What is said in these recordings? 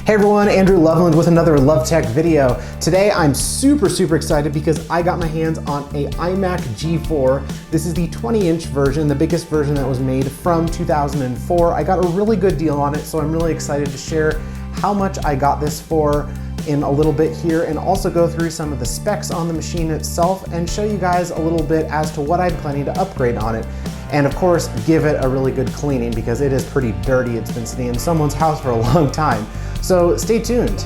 Hey everyone, Andrew Loveland with another Love Tech video. Today I'm super excited because I got my hands on a iMac G4. This is the 20-inch version, the biggest version that was made from 2004. I got a really good deal on it, so I'm really excited to share how much I got this for in a little bit here, and also go through some of the specs on the machine itself and show you guys a little bit as to what I'm planning to upgrade on it. And of course, give it a really good cleaning because it is pretty dirty. It's been sitting in someone's house for a long time. So stay tuned.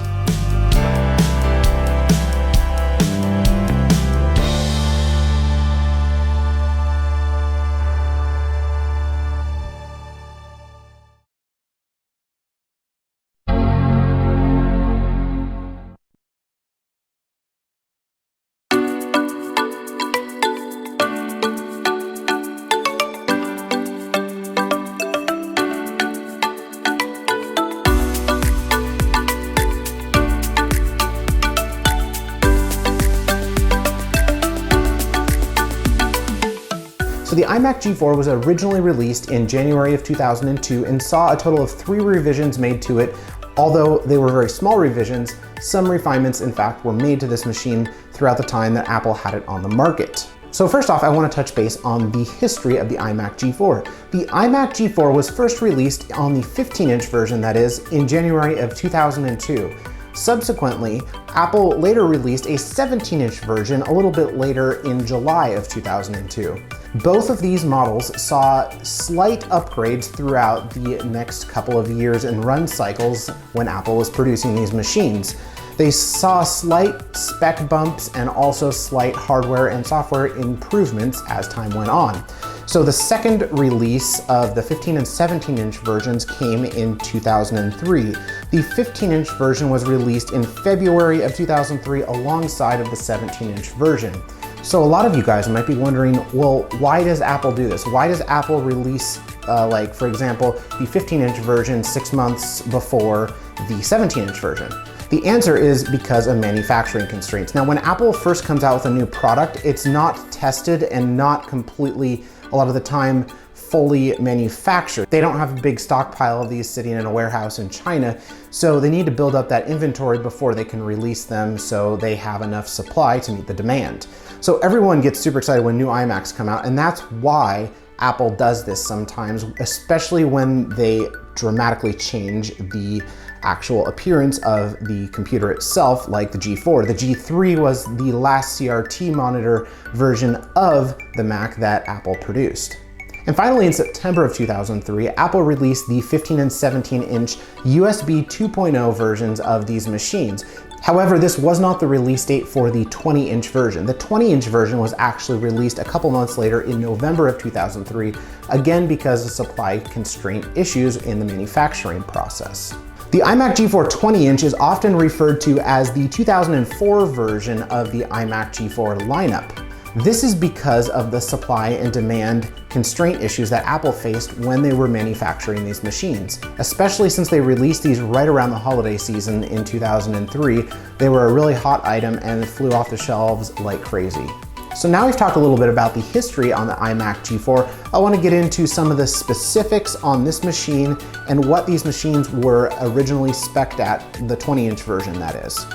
So the iMac G4 was originally released in January of 2002 and saw a total of 3 revisions made to it. Although they were very small revisions, some refinements in fact were made to this machine throughout the time that Apple had it on the market. So first off, I want to touch base on the history of the iMac G4. The iMac G4 was first released on the 15-inch version, that is, in January of 2002. Subsequently, Apple later released a 17-inch version a little bit later in July of 2002. Both of these models saw slight upgrades throughout the next couple of years and run cycles when Apple was producing these machines. They saw slight spec bumps and also slight hardware and software improvements as time went on. So the second release of the 15 and 17-inch versions came in 2003. The 15-inch version was released in February of 2003 alongside of the 17-inch version. So a lot of you guys might be wondering, well, why does Apple do this? Why does Apple release, like for example, the 15-inch version 6 months before the 17-inch version? The answer is because of manufacturing constraints. Now, when Apple first comes out with a new product, it's not tested and not completely, a lot of the time, fully manufactured. They don't have a big stockpile of these sitting in a warehouse in China, so they need to build up that inventory before they can release them so they have enough supply to meet the demand. So everyone gets super excited when new iMacs come out, and that's why Apple does this sometimes, especially when they dramatically change the actual appearance of the computer itself, like the G4. The G3 was the last CRT monitor version of the Mac that Apple produced. And finally, in September of 2003, Apple released the 15 and 17-inch USB 2.0 versions of these machines. However, this was not the release date for the 20-inch version. The 20-inch version was actually released a couple months later in November of 2003, again because of supply constraint issues in the manufacturing process. The iMac G4 20-inch is often referred to as the 2004 version of the iMac G4 lineup. This is because of the supply and demand constraint issues that Apple faced when they were manufacturing these machines. Especially since they released these right around the holiday season in 2003, they were a really hot item and flew off the shelves like crazy. So now we've talked a little bit about the history on the iMac G4. I want to get into some of the specifics on this machine and what these machines were originally spec'd at, the 20-inch version that is.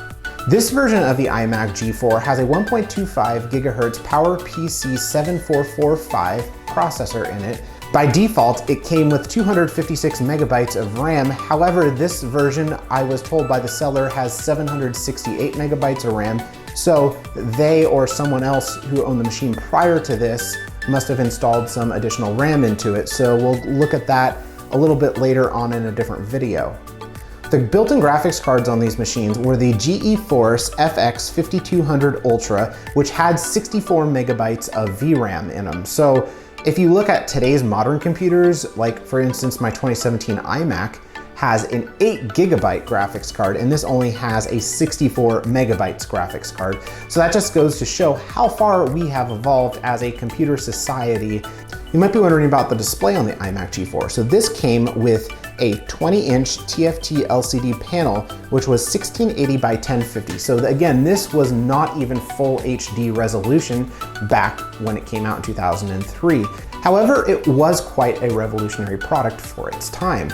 This version of the iMac G4 has a 1.25 GHz PowerPC 7445 processor in it. By default, it came with 256 megabytes of RAM. However, this version, I was told by the seller, has 768 megabytes of RAM. So they or someone else who owned the machine prior to this must have installed some additional RAM into it. So we'll look at that a little bit later on in a different video. The built-in graphics cards on these machines were the GeForce FX 5200 Ultra, which had 64 megabytes of VRAM in them. So if you look at today's modern computers, like for instance my 2017 iMac has an 8 gigabyte graphics card, and this only has a 64 megabytes graphics card. So that just goes to show how far we have evolved as a computer society. You might be wondering about the display on the iMac G4. So this came with a 20-inch TFT LCD panel, which was 1680 by 1050. So again, this was not even full HD resolution back when it came out in 2003. However, it was quite a revolutionary product for its time.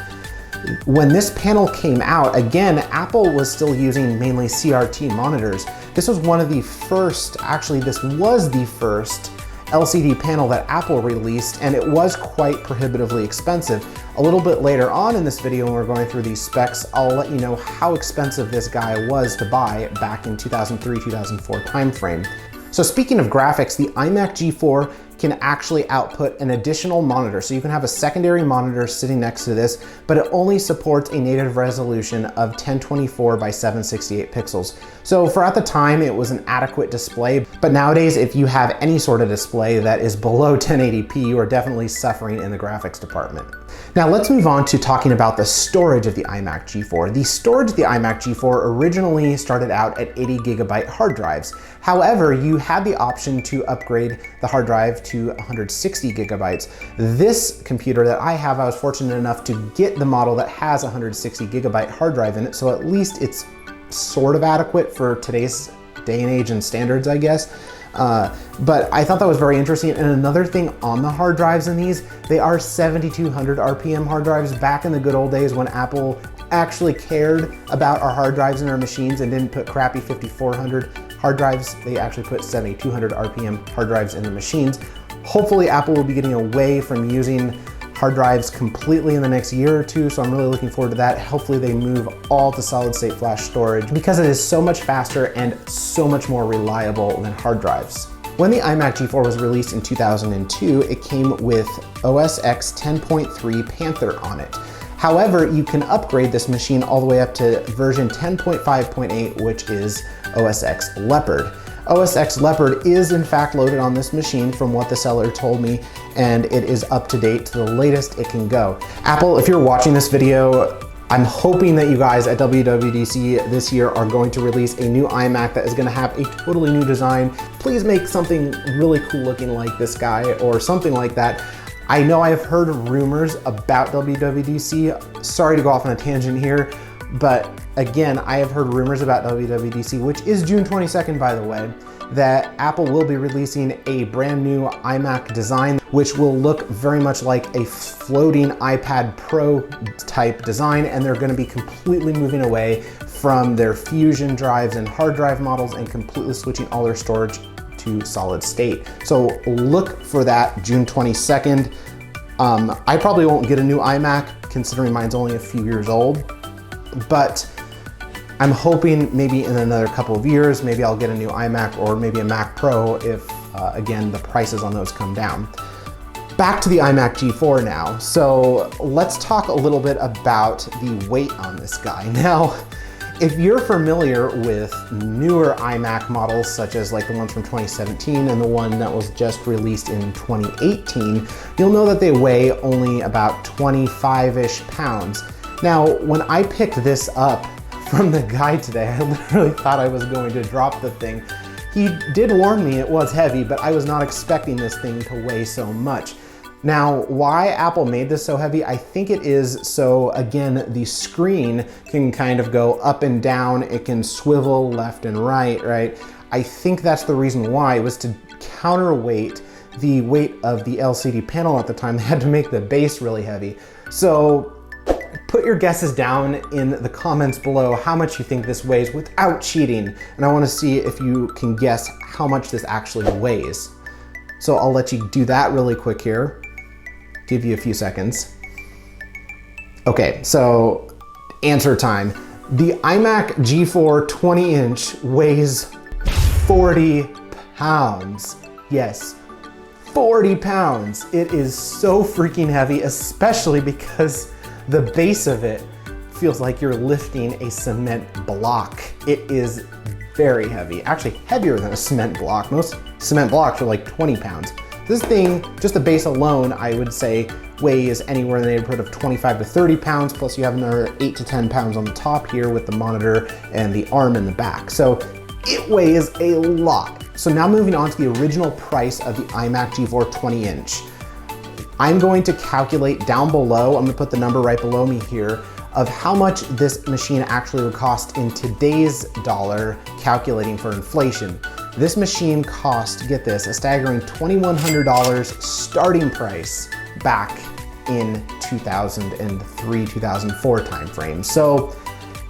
When this panel came out, again, Apple was still using mainly CRT monitors. This was one of the first, actually this was the first LCD panel that Apple released, and it was quite prohibitively expensive. A little bit later on in this video, when we're going through these specs, I'll let you know how expensive this guy was to buy back in 2003-2004 timeframe. So speaking of graphics, the iMac G4 can actually output an additional monitor. So you can have a secondary monitor sitting next to this, but it only supports a native resolution of 1024 by 768 pixels. So for at the time, it was an adequate display, but nowadays, if you have any sort of display that is below 1080p, you are definitely suffering in the graphics department. Now let's move on to talking about the storage of the iMac G4. The storage of the iMac G4 originally started out at 80 gigabyte hard drives. However, you had the option to upgrade the hard drive to 160 gigabytes. This computer that I have, I was fortunate enough to get the model that has 160 gigabyte hard drive in it, so at least it's sort of adequate for today's day and age and standards, I guess. But I thought that was very interesting. And another thing on the hard drives in these, they are 7,200 RPM hard drives. Back in the good old days when Apple actually cared about our hard drives in our machines and didn't put crappy 5,400 hard drives, they actually put 7,200 RPM hard drives in the machines. Hopefully Apple will be getting away from using hard drives completely in the next year or two, so I'm really looking forward to that. Hopefully they move all to solid state flash storage because it is so much faster and so much more reliable than hard drives. When the iMac G4 was released in 2002, it came with OSX 10.3 Panther on it. However, you can upgrade this machine all the way up to version 10.5.8, which is OSX Leopard. OSX Leopard is in fact loaded on this machine from what the seller told me, and it is up to date to the latest it can go. Apple, if you're watching this video, I'm hoping that you guys at WWDC this year are going to release a new iMac that is going to have a totally new design. Please make something really cool looking like this guy or something like that. I know I have heard rumors about WWDC. Sorry to go off on a tangent here, but again, I have heard rumors about WWDC, which is June 22nd, by the way, that Apple will be releasing a brand new iMac design, which will look very much like a floating iPad Pro type design, and they're going to be completely moving away from their Fusion drives and hard drive models and completely switching all their storage to solid state. So look for that June 22nd. I probably won't get a new iMac considering mine's only a few years old, but I'm hoping maybe in another couple of years, maybe I'll get a new iMac or maybe a Mac Pro if, again, the prices on those come down. Back to the iMac G4 now. So let's talk a little bit about the weight on this guy. Now, if you're familiar with newer iMac models, such as like the ones from 2017 and the one that was just released in 2018, you'll know that they weigh only about 25-ish pounds. Now, when I picked this up from the guy today, I literally thought I was going to drop the thing. He did warn me it was heavy, but I was not expecting this thing to weigh so much. Now, why Apple made this so heavy, I think it is so, again, the screen can kind of go up and down, it can swivel left and right? I think that's the reason why. It was to counterweight the weight of the LCD panel at the time. They had to make the base really heavy. So put your guesses down in the comments below how much you think this weighs without cheating. And I want to see if you can guess how much this actually weighs. So I'll let you do that really quick here. Give you a few seconds. Okay, so answer time. The iMac G4 20-inch weighs 40 pounds. Yes, 40 pounds. It is so freaking heavy, especially because the base of it feels like you're lifting a cement block. It is very heavy, actually heavier than a cement block. Most cement blocks are like 20 pounds. This thing, just the base alone, I would say weighs anywhere in the neighborhood of 25 to 30 pounds, plus you have another 8 to 10 pounds on the top here with the monitor and the arm in the back. So it weighs a lot. So now moving on to the original price of the iMac G4 20-inch. I'm going to calculate down below, I'm gonna put the number right below me here, of how much this machine actually would cost in today's dollar, calculating for inflation. This machine cost, get this, a staggering $2,100 starting price back in 2003, 2004 timeframe. So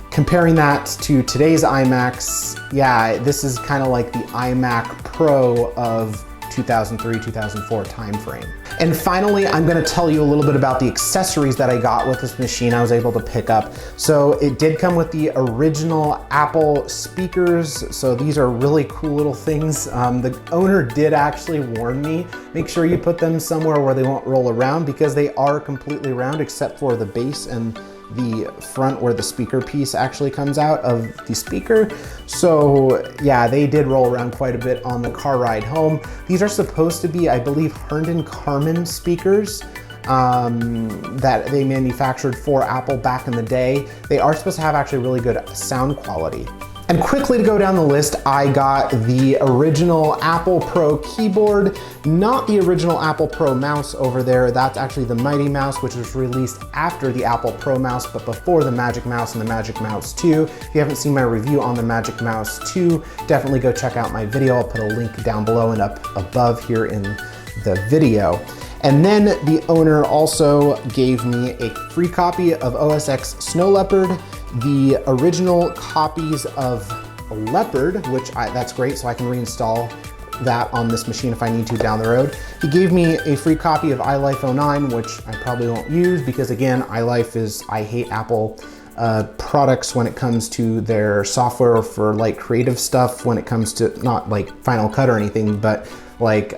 comparing that to today's iMacs, yeah, this is kind of like the iMac Pro of 2003, 2004 timeframe. And finally, I'm gonna tell you a little bit about the accessories that I got with this machine I was able to pick up. So it did come with the original Apple speakers. So these are really cool little things. The owner did actually warn me, make sure you put them somewhere where they won't roll around, because they are completely round except for the base and the front where the speaker piece actually comes out of the speaker. So yeah, they did roll around quite a bit on the car ride home. These are supposed to be, I believe, Herndon Carman speakers that they manufactured for Apple back in the day. They are supposed to have actually really good sound quality. And quickly to go down the list, I got the original Apple Pro keyboard, not the original Apple Pro mouse over there. That's actually the Mighty Mouse, which was released after the Apple Pro mouse, but before the Magic Mouse and the Magic Mouse 2. If you haven't seen my review on the Magic Mouse 2, definitely go check out my video. I'll put a link down below and up above here in the video. And then the owner also gave me a free copy of OSX Snow Leopard, the original copies of Leopard, which that's great, so I can reinstall that on this machine if I need to down the road. He gave me a free copy of iLife 09, which I probably won't use because, again, iLife is, I hate Apple products when it comes to their software for like creative stuff, when it comes to not like Final Cut or anything, but like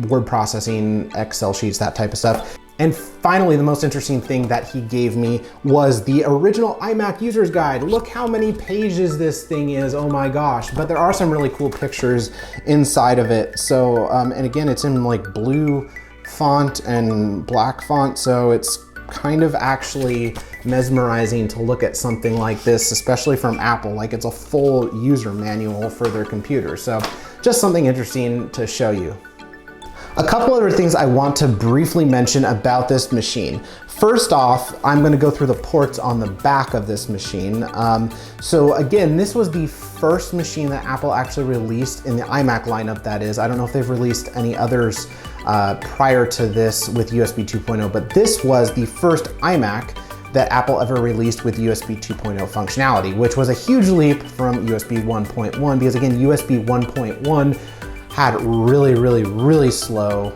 word processing, Excel sheets, that type of stuff. And finally, the most interesting thing that he gave me was the original iMac user's guide. Look how many pages this thing is, oh my gosh. But there are some really cool pictures inside of it. So, and again, it's in like blue font and black font, so it's kind of actually mesmerizing to look at something like this, especially from Apple. Like, it's a full user manual for their computer. So just something interesting to show you. A couple other things I want to briefly mention about this machine. First off, I'm going to go through the ports on the back of this machine. So again, this was the first machine that Apple actually released in the iMac lineup, that is. I don't know if they've released any others prior to this with USB 2.0, but this was the first iMac that Apple ever released with USB 2.0 functionality, which was a huge leap from USB 1.1, because again, USB 1.1 had really slow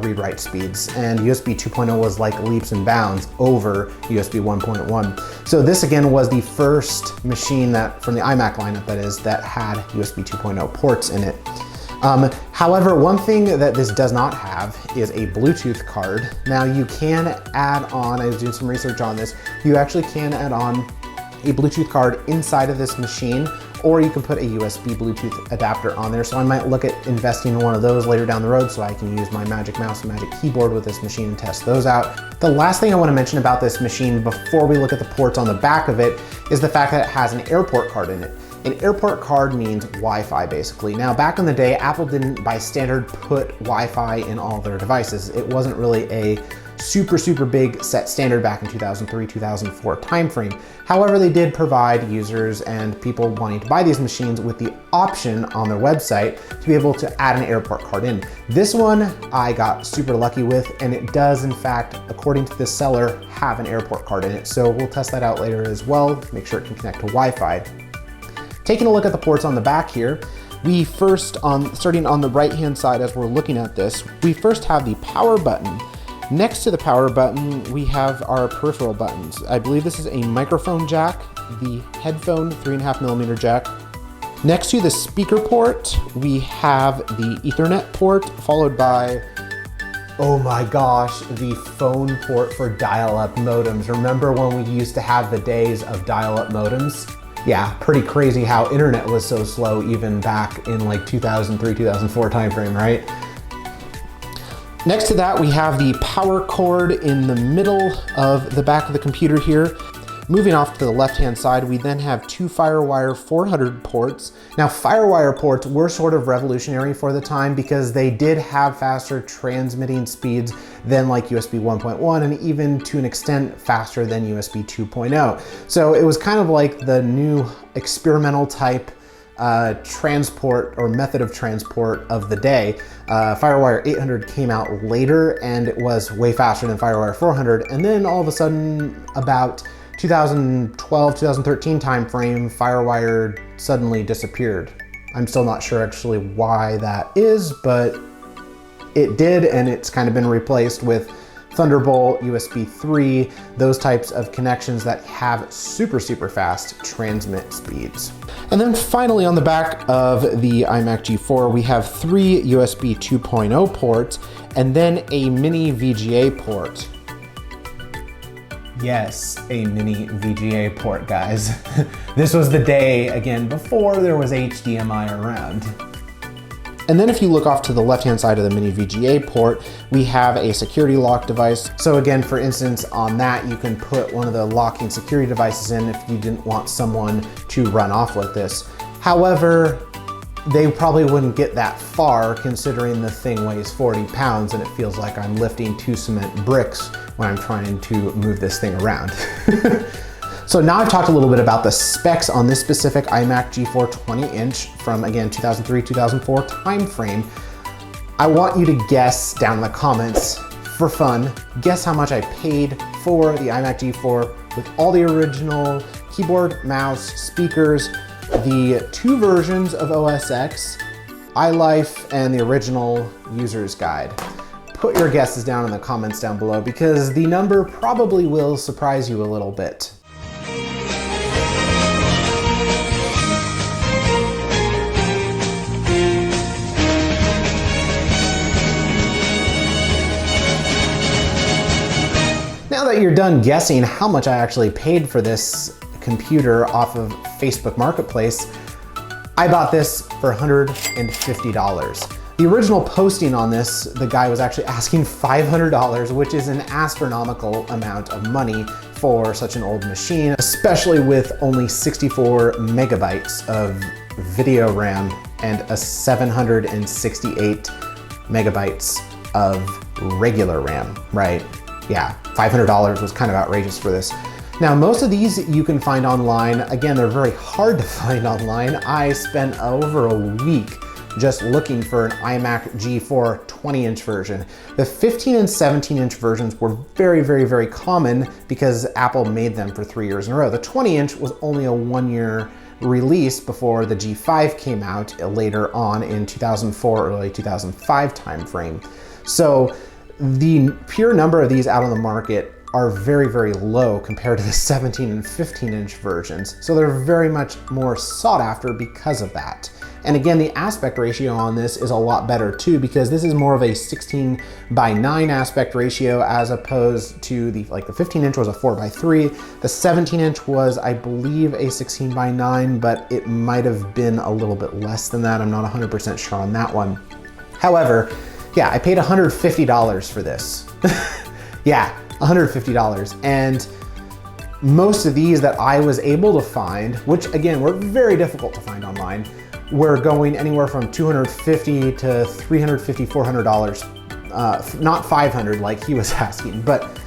read-write speeds, and USB 2.0 was like leaps and bounds over USB 1.1. So this again was the first machine that, from the iMac lineup that is, that had USB 2.0 ports in it. However, one thing that this does not have is a Bluetooth card. Now you can add on, I was doing some research on this, you actually can add on a Bluetooth card inside of this machine, or you can put a USB Bluetooth adapter on there. So I might look at investing in one of those later down the road so I can use my Magic Mouse and Magic Keyboard with this machine and test those out. The last thing I want to mention about this machine before we look at the ports on the back of it is the fact that it has an airport card in it. An airport card means Wi-Fi, basically. Now, back in the day, Apple didn't by standard put Wi-Fi in all their devices. It wasn't really a super big set standard back in 2003, 2004 timeframe. However, they did provide users and people wanting to buy these machines with the option on their website to be able to add an airport card in. This one I got super lucky with, and it does in fact, according to the seller, have an airport card in it. So we'll test that out later as well, make sure it can connect to Wi-Fi. Taking a look at the ports on the back here, we first, starting on the right-hand side as we're looking at this, we first have the power button. Next to the power button, we have our peripheral buttons. I believe this is a microphone jack, the headphone 3.5mm jack. Next to the speaker port, we have the Ethernet port, followed by, oh my gosh, the phone port for dial-up modems. Remember when we used to have the days of dial-up modems? Yeah, pretty crazy how internet was so slow even back in like 2003, 2004 timeframe, right? Next to that, we have the power cord in the middle of the back of the computer here. Moving off to the left-hand side, we then have two FireWire 400 ports. Now, FireWire ports were sort of revolutionary for the time because they did have faster transmitting speeds than like USB 1.1 and even to an extent faster than USB 2.0. So it was kind of like the new experimental type transport or method of transport of the day. FireWire 800 came out later and it was way faster than FireWire 400. And then all of a sudden, about 2012, 2013 timeframe, FireWire suddenly disappeared. I'm still not sure actually why that is, but it did, and it's kind of been replaced with Thunderbolt, USB 3, those types of connections that have super fast transmit speeds. And then finally on the back of the iMac G4, we have 3 USB 2.0 ports and then a mini VGA port. Yes, a mini VGA port, guys. This was the day, again, before there was HDMI around. And then if you look off to the left-hand side of the mini VGA port, we have a security lock device. So again, for instance, on that, you can put one of the locking security devices in if you didn't want someone to run off with this. However, they probably wouldn't get that far considering the thing weighs 40 pounds and it feels like I'm lifting 2 cement bricks when I'm trying to move this thing around. So now I've talked a little bit about the specs on this specific iMac G4 20-inch from, again, 2003-2004 timeframe. I want you to guess down in the comments, for fun, guess how much I paid for the iMac G4 with all the original keyboard, mouse, speakers, the 2 versions of OSX, iLife, and the original user's guide. Put your guesses down in the comments down below because the number probably will surprise you a little bit. Now that you're done guessing how much I actually paid for this computer off of Facebook Marketplace, I bought this for $150. The original posting on this, the guy was actually asking $500, which is an astronomical amount of money for such an old machine, especially with only 64 megabytes of video RAM and a 768 megabytes of regular RAM, right? Yeah, $500 was kind of outrageous for this. Now, most of these you can find online. Again, they're very hard to find online. I spent over a week just looking for an iMac G4 20-inch version. The 15 and 17-inch versions were very common because Apple made them for 3 years in a row. The 20-inch was only a 1-year release before the G5 came out later on in 2004, early 2005 timeframe. So the pure number of these out on the market are very low compared to the 17 and 15-inch versions. So they're very much more sought after because of that. And again, the aspect ratio on this is a lot better too, because this is more of a 16:9 aspect ratio as opposed to the 15-inch was a 4:3. The 17-inch was, I believe, a 16:9, but it might have been a little bit less than that. I'm not 100% sure on that one. However, yeah, I paid $150 for this. Yeah, $150. And most of these that I was able to find, which again, were very difficult to find online, were going anywhere from $250 to $350, $400. Not $500 like he was asking, but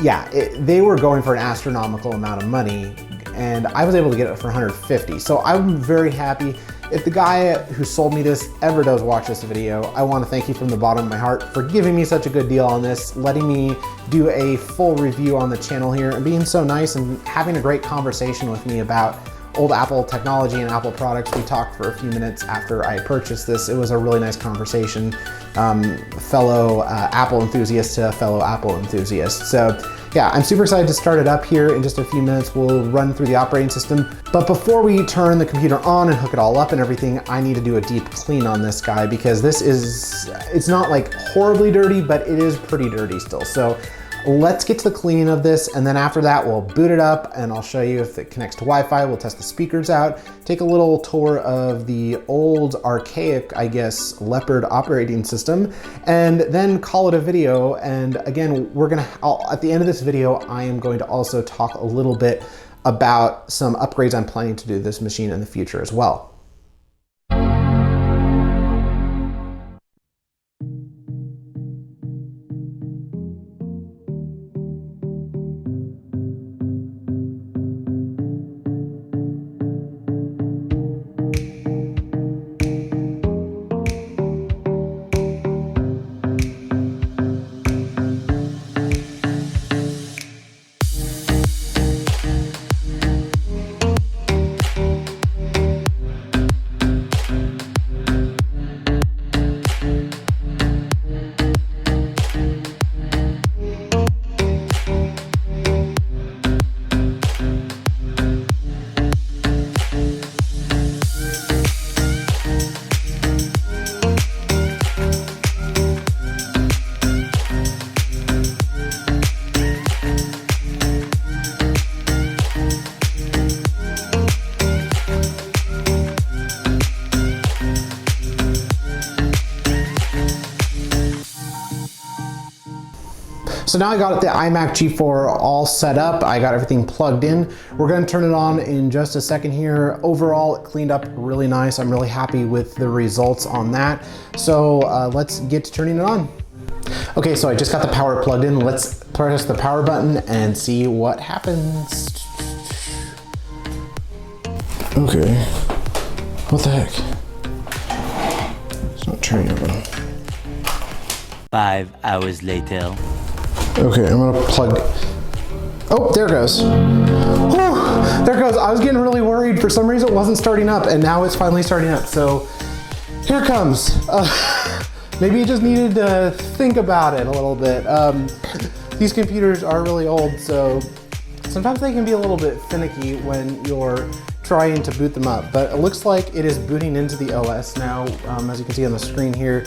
yeah, they were going for an astronomical amount of money and I was able to get it for $150. So I'm very happy. If the guy who sold me this ever does watch this video, I want to thank you from the bottom of my heart for giving me such a good deal on this, letting me do a full review on the channel here, and being so nice and having a great conversation with me about old Apple technology and Apple products. We talked for a few minutes after I purchased this. It was a really nice conversation. Fellow Apple enthusiast to fellow Apple enthusiast. So yeah, I'm super excited to start it up here. In just a few minutes, we'll run through the operating system. But before we turn the computer on and hook it all up and everything, I need to do a deep clean on this guy because this is, it's not like horribly dirty, but it is pretty dirty still. So let's get to the cleaning of this, and then after that we'll boot it up and I'll show you if it connects to Wi-Fi. We'll test the speakers out, take a little tour of the old archaic, I guess, Leopard operating system, and then call it a video. And again, at the end of this video, I am going to also talk a little bit about some upgrades I'm planning to do to this machine in the future as well. So now I got the iMac G4 all set up. I got everything plugged in. We're gonna turn it on in just a second here. Overall, it cleaned up really nice. I'm really happy with the results on that. So let's get to turning it on. Okay, so I just got the power plugged in. Let's press the power button and see what happens. Okay, what the heck? It's not turning on. 5 hours later. Okay, I'm gonna plug. Oh, there it goes. Whew, there it goes. I was getting really worried. For some reason it wasn't starting up, and now it's finally starting up. So here it comes. Maybe you just needed to think about it a little bit. These computers are really old, so sometimes they can be a little bit finicky when you're trying to boot them up, but it looks like it is booting into the OS now, as you can see on the screen here.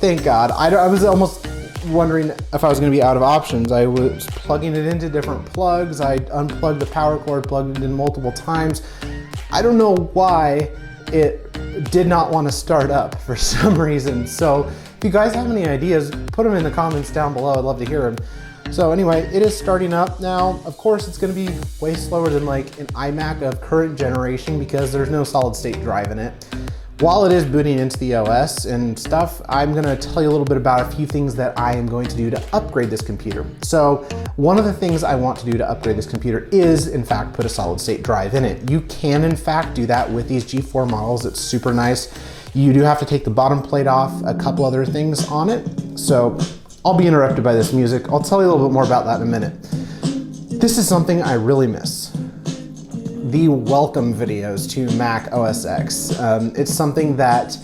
Thank God. I was almost wondering if I was going to be out of options. I was plugging it into different plugs. I unplugged the power cord, plugged it in multiple times. I don't know why it did not want to start up for some reason. So if you guys have any ideas, put them in the comments down below. I'd love to hear them. So anyway, it is starting up now. Of course, it's going to be way slower than like an iMac of current generation because there's no solid state drive in it. While it is booting into the OS and stuff, I'm going to tell you a little bit about a few things that I am going to do to upgrade this computer. So one of the things I want to do to upgrade this computer is, in fact, put a solid state drive in it. You can, in fact, do that with these G4 models. It's super nice. You do have to take the bottom plate off, a couple other things on it. So I'll be interrupted by this music. I'll tell you a little bit more about that in a minute. This is something I really miss. The welcome videos to Mac OS X. It's something that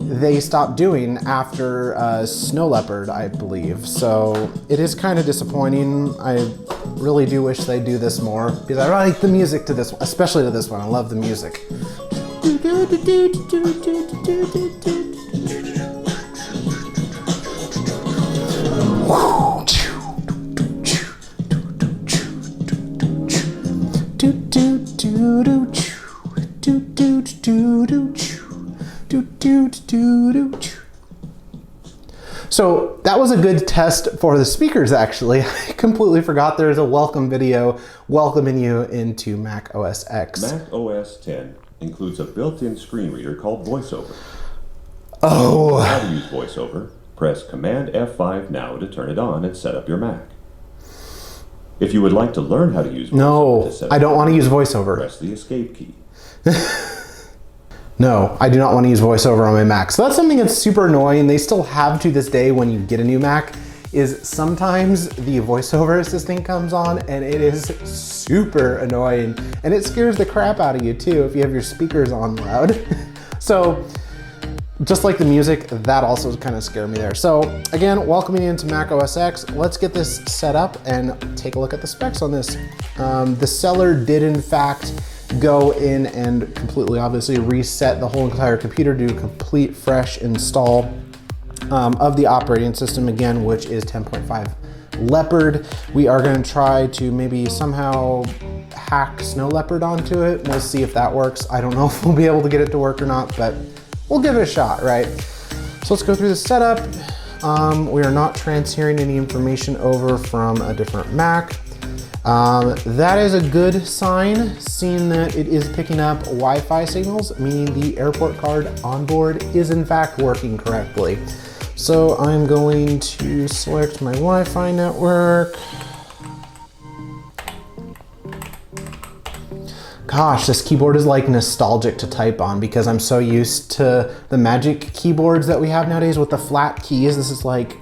they stopped doing after Snow Leopard, I believe. So it is kind of disappointing. I really do wish they'd do this more because I really like the music to this one, especially to this one. I love the music. So that was a good test for the speakers, actually. I completely forgot there's a welcome video welcoming you into Mac OS X. Mac OS X includes a built-in screen reader called VoiceOver. Oh. How to use VoiceOver? Press Command F5 now to turn it on and set up your Mac. If you would like to learn how to use VoiceOver to set up I don't want to use VoiceOver. Press the Escape key. No, I do not want to use VoiceOver on my Mac. So that's something that's super annoying. They still have to this day when you get a new Mac, is sometimes the VoiceOver assistant comes on and it is super annoying. And it scares the crap out of you too if you have your speakers on loud. So just like the music, that also kind of scared me there. So again, welcoming you into Mac OS X. Let's get this set up and take a look at the specs on this. The seller did in fact go in and completely obviously reset the whole entire computer, do a complete fresh install of the operating system again, which is 10.5 Leopard. We are going to try to maybe somehow hack Snow Leopard onto it. We'll see if that works. I don't know if we'll be able to get it to work or not, but we'll give it a shot, right? So let's go through the setup. We are not transferring any information over from a different Mac. That is a good sign, seeing that it is picking up Wi-Fi signals, meaning the airport card on board is in fact working correctly. So I'm going to select my Wi-Fi network. Gosh, this keyboard is like nostalgic to type on because I'm so used to the Magic keyboards that we have nowadays with the flat keys. This is like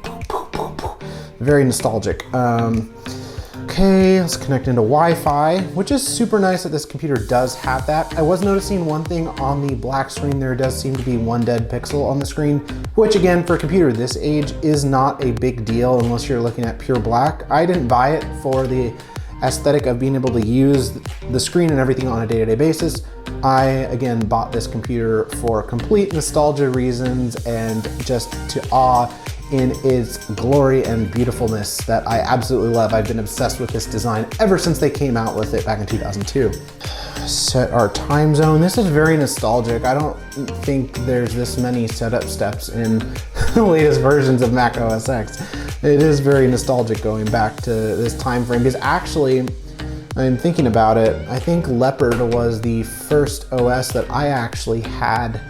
very nostalgic. Okay, let's connect into Wi-Fi, which is super nice that this computer does have that. I was noticing one thing on the black screen. There does seem to be one dead pixel on the screen, which again, for a computer this age is not a big deal unless you're looking at pure black. I didn't buy it for the aesthetic of being able to use the screen and everything on a day-to-day basis. I, again, bought this computer for complete nostalgia reasons and just to awe in its glory and beautifulness that I absolutely love. I've been obsessed with this design ever since they came out with it back in 2002. Set our time zone. This is very nostalgic. I don't think there's this many setup steps in the latest versions of Mac OS X. It is very nostalgic going back to this time frame, because actually, I'm thinking about it, I think Leopard was the first OS that I actually had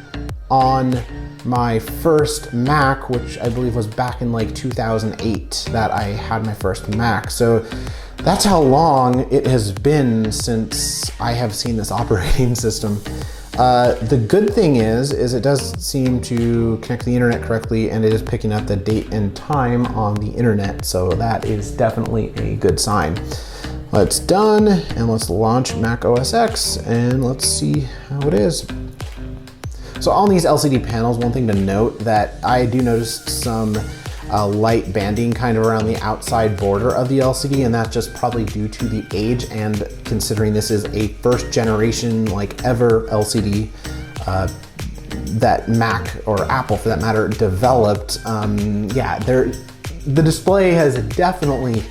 on my first Mac, which I believe was back in like 2008 that I had my first Mac. So that's how long it has been since I have seen this operating system. The good thing is it does seem to connect to the internet correctly, and it is picking up the date and time on the internet. So that is definitely a good sign. It's done, and let's launch Mac OS X, and let's see how it is. So on these LCD panels, one thing to note that I do notice some light banding kind of around the outside border of the LCD, and that's just probably due to the age, and considering this is a first generation like ever LCD that Mac, or Apple for that matter, developed. Yeah, the display has definitely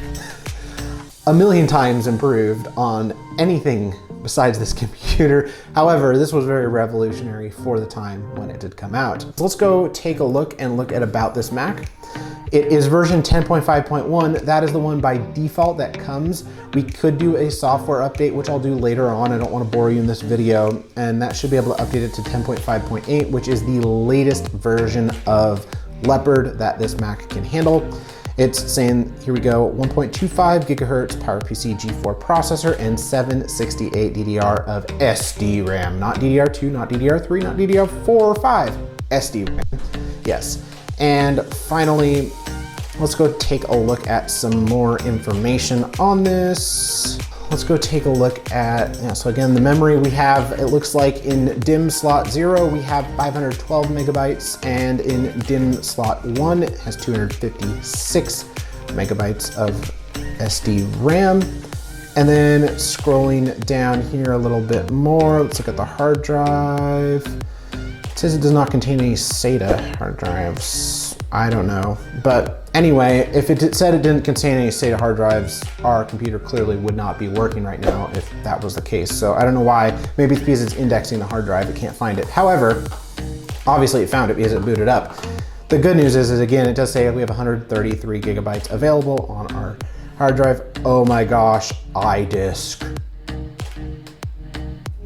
a million times improved on anything besides this computer. However, this was very revolutionary for the time when it did come out. So let's go take a look at about this Mac. It is version 10.5.1. That is the one by default that comes. We could do a software update, which I'll do later on. I don't want to bore you in this video. And that should be able to update it to 10.5.8, which is the latest version of Leopard that this Mac can handle. It's saying, here we go, 1.25 gigahertz PowerPC G4 processor and 768 DDR of SD RAM. Not DDR2, not DDR3, not DDR4 or 5, SD RAM. Yes. And finally, let's go take a look at some more information on this. Let's go take a look at, so again, the memory we have, it looks like in DIMM slot 0, we have 512 megabytes, and in DIMM slot 1, it has 256 megabytes of SD RAM. And then scrolling down here a little bit more, let's look at the hard drive. It says it does not contain any SATA hard drives. I don't know, but anyway, if it said it didn't contain any SATA hard drives, our computer clearly would not be working right now if that was the case. So I don't know why. Maybe it's because it's indexing the hard drive, it can't find it. However, obviously it found it because it booted up. The good news is again, it does say we have 133 gigabytes available on our hard drive. Oh my gosh, iDisk.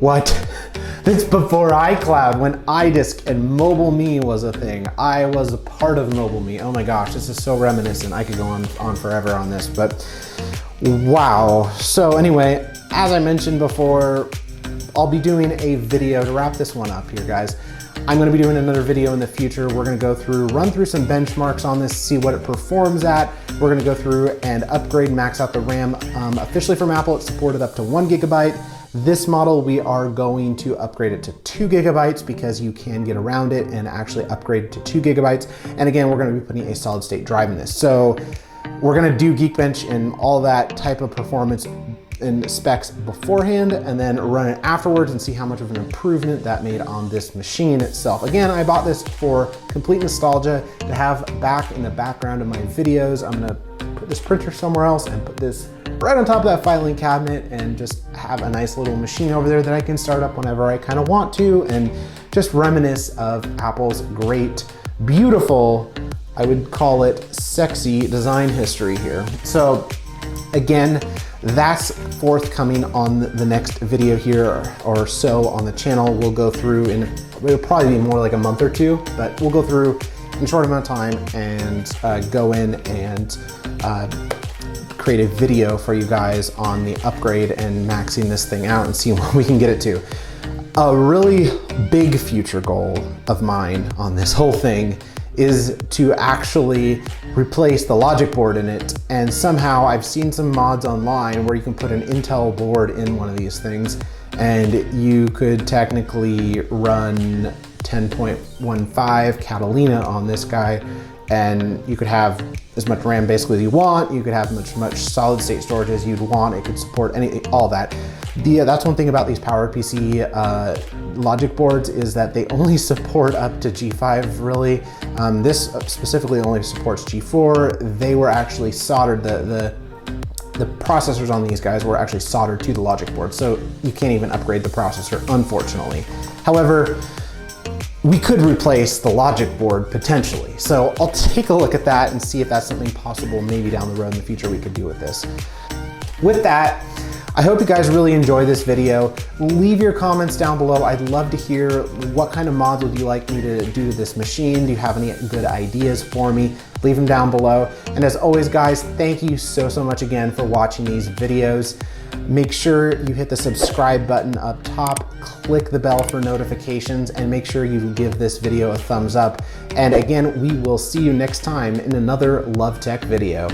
What? It's before iCloud, when iDisk and MobileMe was a thing. I was a part of MobileMe. Oh my gosh, this is so reminiscent. I could go on forever on this, but wow. So anyway, as I mentioned before, I'll be doing a video to wrap this one up here, guys. I'm gonna be doing another video in the future. We're gonna run through some benchmarks on this, see what it performs at. We're gonna go through and upgrade, max out the RAM. Officially from Apple, it's supported up to 1 gigabyte. This model, we are going to upgrade it to 2 gigabytes because you can get around it and actually upgrade to 2 gigabytes. And again, we're gonna be putting a solid state drive in this. So we're gonna do Geekbench and all that type of performance and specs beforehand, and then run it afterwards and see how much of an improvement that made on this machine itself. Again, I bought this for complete nostalgia to have back in the background of my videos. I'm gonna put this printer somewhere else and put this right on top of that filing cabinet and just have a nice little machine over there that I can start up whenever I kind of want to, and just reminisce of Apple's great, beautiful, I would call it sexy design history here. So again, that's forthcoming on the next video here or so on the channel. We'll go through it'll probably be more like a month or two, but we'll go through in a short amount of time and go in and create a video for you guys on the upgrade and maxing this thing out and see what we can get it to. A really big future goal of mine on this whole thing is to actually replace the logic board in it. And somehow I've seen some mods online where you can put an Intel board in one of these things and you could technically run 10.15 Catalina on this guy, and you could have as much RAM basically as you want. You could have much solid state storage as you'd want. It could support all that. That's one thing about these PowerPC logic boards is that they only support up to G5 really. This specifically only supports G4. They were actually soldered, the processors on these guys were actually soldered to the logic board, so you can't even upgrade the processor, unfortunately. However, we could replace the logic board potentially. So I'll take a look at that and see if that's something possible maybe down the road in the future we could do with this. With that, I hope you guys really enjoy this video. Leave your comments down below. I'd love to hear what kind of mods would you like me to do to this machine. Do you have any good ideas for me? Leave them down below. And as always, guys, thank you so much again for watching these videos. Make sure you hit the subscribe button up top, click the bell for notifications, and make sure you give this video a thumbs up. And again, we will see you next time in another Love Tech video.